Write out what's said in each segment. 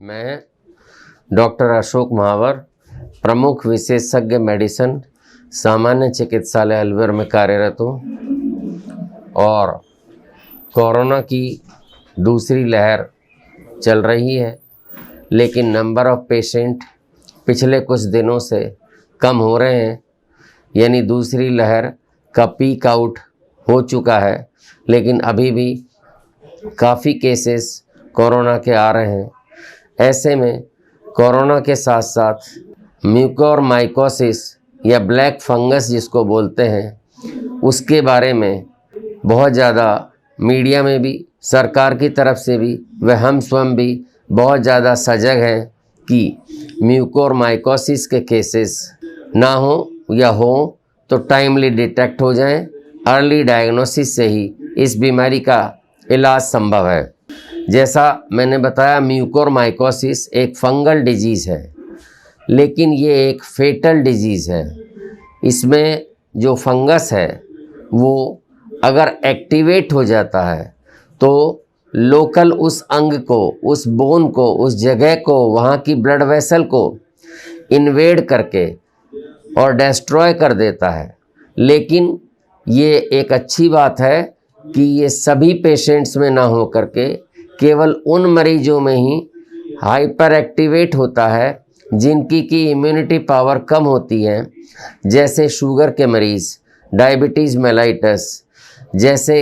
मैं डॉक्टर अशोक महावर, प्रमुख विशेषज्ञ मेडिसिन, सामान्य चिकित्सालय अलवर में कार्यरत हूँ। और कोरोना की दूसरी लहर चल रही है, लेकिन नंबर ऑफ पेशेंट पिछले कुछ दिनों से कम हो रहे हैं, यानी दूसरी लहर का पीक आउट हो चुका है। लेकिन अभी भी काफ़ी केसेस कोरोना के आ रहे हैं। ऐसे में कोरोना के साथ साथ म्यूकोरमाइकोसिस या ब्लैक फंगस जिसको बोलते हैं, उसके बारे में बहुत ज़्यादा मीडिया में भी, सरकार की तरफ से भी व हम स्वयं भी बहुत ज़्यादा सजग हैं कि म्यूकोरमाइकोसिस के केसेस ना हो या हो तो टाइमली डिटेक्ट हो जाएं। अर्ली डायग्नोसिस से ही इस बीमारी का इलाज संभव है। जैसा मैंने बताया, म्यूकोरमाइकोसिस एक फंगल डिजीज़ है, लेकिन ये एक फेटल डिजीज़ है। इसमें जो फंगस है वो अगर एक्टिवेट हो जाता है तो लोकल उस अंग को, उस बोन को, उस जगह को, वहाँ की ब्लड वेसल को इन्वेड करके और डिस्ट्रॉय कर देता है। लेकिन ये एक अच्छी बात है कि ये सभी पेशेंट्स में ना हो करके केवल उन मरीजों में ही हाइपर एक्टिवेट होता है जिनकी की इम्यूनिटी पावर कम होती है, जैसे शुगर के मरीज़, डायबिटीज़ मेलाइटस, जैसे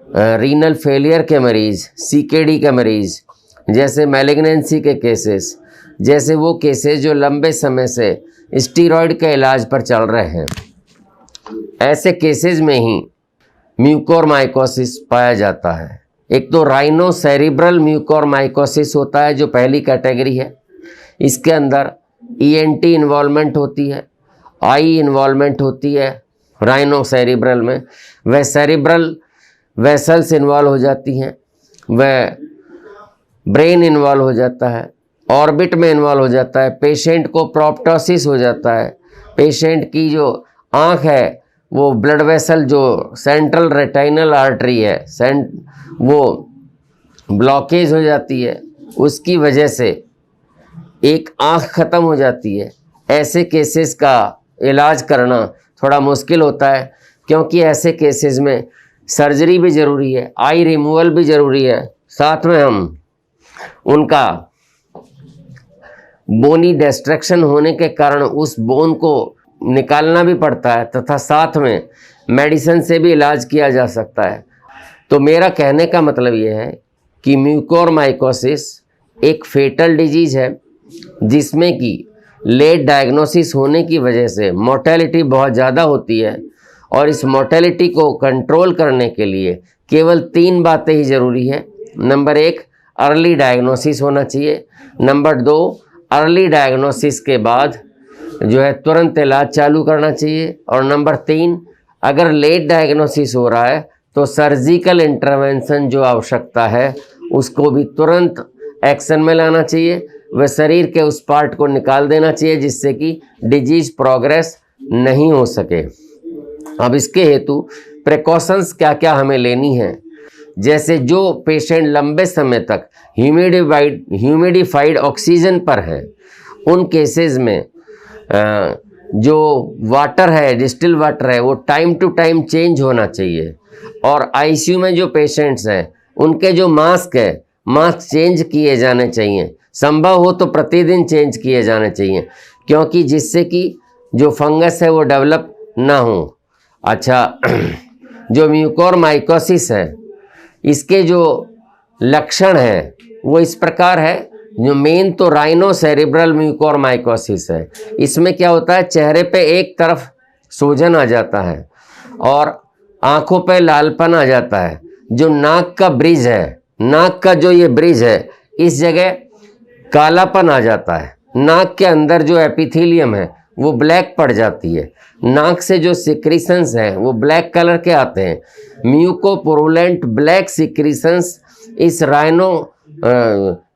रीनल फेलियर के मरीज़, सीकेडी के मरीज़, जैसे मैलिग्नेंसी के केसेस, जैसे वो केसेस जो लंबे समय से स्टीरॉयड के इलाज पर चल रहे हैं। ऐसे केसेस में ही म्यूकोरमाइकोसिस पाया जाता है। एक तो राइनोसेरिब्रल म्यूकोरमाइकोसिस होता है, जो पहली कैटेगरी है। इसके अंदर ईएनटी इन्वॉल्वमेंट होती है, आई इन्वॉल्वमेंट होती है राइनोसेरिब्रल में। वह सेरिब्रल वेसल्स इन्वॉल्व हो जाती हैं, वह ब्रेन इन्वॉल्व हो जाता है, ऑर्बिट में इन्वॉल्व हो जाता है। पेशेंट को प्रोप्टोसिस हो जाता है। पेशेंट की जो आँख है वो ब्लड वेसल जो सेंट्रल रेटिनल आर्टरी है, वो ब्लॉकेज हो जाती है। उसकी वजह से एक आँख ख़त्म हो जाती है। ऐसे केसेस का इलाज करना थोड़ा मुश्किल होता है, क्योंकि ऐसे केसेस में सर्जरी भी ज़रूरी है, आई रिमूवल भी ज़रूरी है। साथ में हम उनका बोनी डिस्ट्रक्शन होने के कारण उस बोन को निकालना भी पड़ता है, तथा साथ में मेडिसिन से भी इलाज किया जा सकता है। तो मेरा कहने का मतलब ये है कि म्यूकोरमाइकोसिस एक फेटल डिजीज़ है, जिसमें कि लेट डायग्नोसिस होने की वजह से मोर्टेलिटी बहुत ज़्यादा होती है। और इस मोर्टेलिटी को कंट्रोल करने के लिए केवल 3 बातें ही ज़रूरी है। नंबर 1, अर्ली डायग्नोसिस होना चाहिए। नंबर 2, अर्ली डायग्नोसिस के बाद जो है तुरंत इलाज चालू करना चाहिए। और नंबर 3, अगर लेट डायग्नोसिस हो रहा है तो सर्जिकल इंटरवेंशन जो आवश्यकता है उसको भी तुरंत एक्शन में लाना चाहिए। वह शरीर के उस पार्ट को निकाल देना चाहिए जिससे कि डिजीज़ प्रोग्रेस नहीं हो सके। अब इसके हेतु प्रिकॉशंस क्या क्या हमें लेनी है, जैसे जो पेशेंट लंबे समय तक ह्यूमिडिफाइड ऑक्सीजन पर हैं, उन केसेस में जो वाटर है, डिस्टिल वाटर है, वो टाइम टू टाइम चेंज होना चाहिए। और आईसीयू में जो पेशेंट्स हैं उनके जो मास्क है, मास्क चेंज किए जाने चाहिए। संभव हो तो प्रतिदिन चेंज किए जाने चाहिए, क्योंकि जिससे कि जो फंगस है वो डेवलप ना हो। अच्छा, जो म्यूकोरमाइकोसिस है, इसके जो लक्षण हैं वो इस प्रकार है। जो मेन तो राइनोसेरिब्रल म्यूकोरमाइकोसिस है। इसमें क्या होता है, चेहरे पे एक तरफ सूजन आ जाता है और आँखों पे लालपन आ जाता है। जो नाक का ब्रिज है, नाक का जो ये ब्रिज है, इस जगह कालापन आ जाता है। नाक के अंदर जो एपिथेलियम है वो ब्लैक पड़ जाती है। नाक से जो सिक्रीशंस हैं वो ब्लैक कलर के आते हैं। म्यूकोपुरुलेंट ब्लैक सिक्रीशंस इस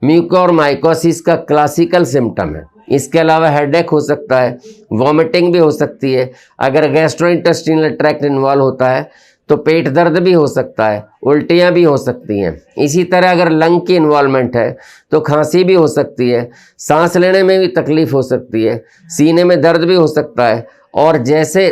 म्यूकोरमाइकोसिस का क्लासिकल सिम्टम है। इसके अलावा हेडेक हो सकता है, वॉमिटिंग भी हो सकती है। अगर गैस्ट्रोइंटेस्टिनल ट्रैक्ट इन्वॉल्व होता है तो पेट दर्द भी हो सकता है, उल्टियाँ भी हो सकती हैं। इसी तरह अगर लंग की इन्वॉल्वमेंट है तो खांसी भी हो सकती है, सांस लेने में भी तकलीफ हो सकती है, सीने में दर्द भी हो सकता है। और जैसे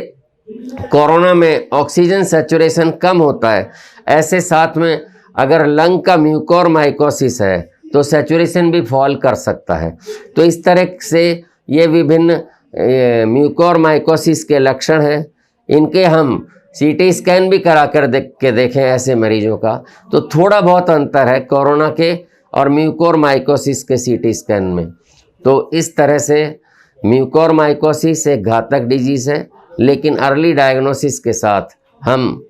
कोरोना में ऑक्सीजन सैचुरेशन कम होता है, ऐसे साथ में अगर लंग का म्यूकोरमाइकोसिस है तो सैचुरेशन भी फॉल कर सकता है। तो इस तरह से ये विभिन्न म्यूकोरमाइकोसिस के लक्षण हैं। इनके हम सीटी स्कैन भी करा कर देखें ऐसे मरीजों का, तो थोड़ा बहुत अंतर है कोरोना के और म्यूकोरमाइकोसिस के सीटी स्कैन में। तो इस तरह से म्यूकोरमाइकोसिस एक घातक डिजीज़ है, लेकिन अर्ली डायग्नोसिस के साथ हम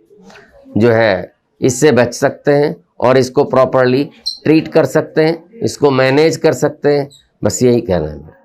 जो है इससे बच सकते हैं और इसको प्रॉपरली ट्रीट कर सकते हैं, इसको मैनेज कर सकते हैं। बस यही कहना है।